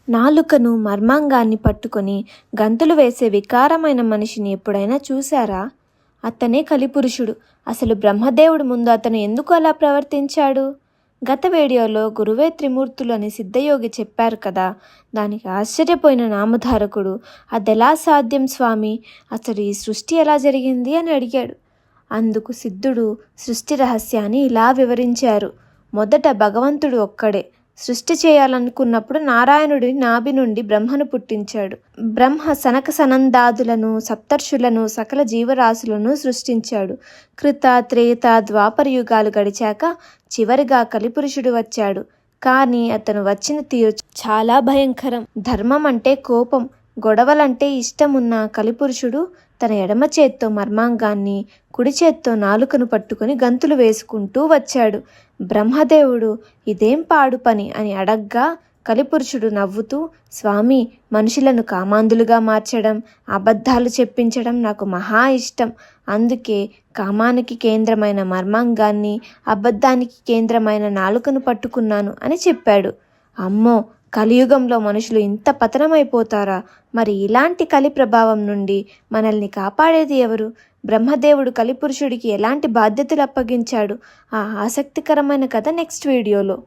నాలుకను మర్మాంగాన్ని పట్టుకొని గంతులు వేసే వికారమైన మనిషిని ఎప్పుడైనా చూశారా? అతనే కలిపురుషుడు. అసలు బ్రహ్మదేవుడు ముందు అతను ఎందుకు అలా ప్రవర్తించాడు? గత వీడియోలో గురువే త్రిమూర్తులు అని సిద్ధయోగి చెప్పారు కదా. దానికి ఆశ్చర్యపోయిన నామధారకుడు, అదెలా సాధ్యం స్వామి, అసలు ఈ సృష్టి ఎలా జరిగింది అని అడిగాడు. అందుకు సిద్ధుడు సృష్టి రహస్యాన్ని ఇలా వివరించారు. మొదట భగవంతుడు ఒక్కడే. సృష్టి చేయాలనుకున్నప్పుడు నారాయణుడి నాభి నుండి బ్రహ్మను పుట్టించాడు. బ్రహ్మ సనక సనందాదులను, సప్తర్షులను, సకల జీవరాశులను సృష్టించాడు. కృత, త్రేత, ద్వాపర యుగాలు గడిచాక చివరిగా కలిపురుషుడు వచ్చాడు. కానీ అతను వచ్చిన తీరు చాలా భయంకరం. ధర్మం అంటే కోపం, గొడవలంటే ఇష్టం ఉన్న కలిపురుషుడు తన ఎడమ చేత్తో మర్మాంగాన్ని, కుడి చేత్తో నాలుకను పట్టుకుని గంతులు వేసుకుంటూ వచ్చాడు. బ్రహ్మదేవుడు ఇదేం పాడు పని అని అడగ్గా కలిపురుషుడు నవ్వుతూ, స్వామి, మనుషులను కామాంధులుగా మార్చడం, అబద్ధాలు చెప్పించడం నాకు మహా ఇష్టం. అందుకే కామానికి కేంద్రమైన మర్మాంగాన్ని, అబద్ధానికి కేంద్రమైన నాలుకను పట్టుకున్నాను అని చెప్పాడు. అమ్మో, కలియుగంలో మనుషులు ఇంత పతనమైపోతారా? మరి ఇలాంటి కలి ప్రభావం నుండి మనల్ని కాపాడేది ఎవరు? బ్రహ్మదేవుడు కలిపురుషుడికి ఎలాంటి బాధ్యతలు అప్పగించాడు? ఆ ఆసక్తికరమైన కథ నెక్స్ట్ వీడియోలో.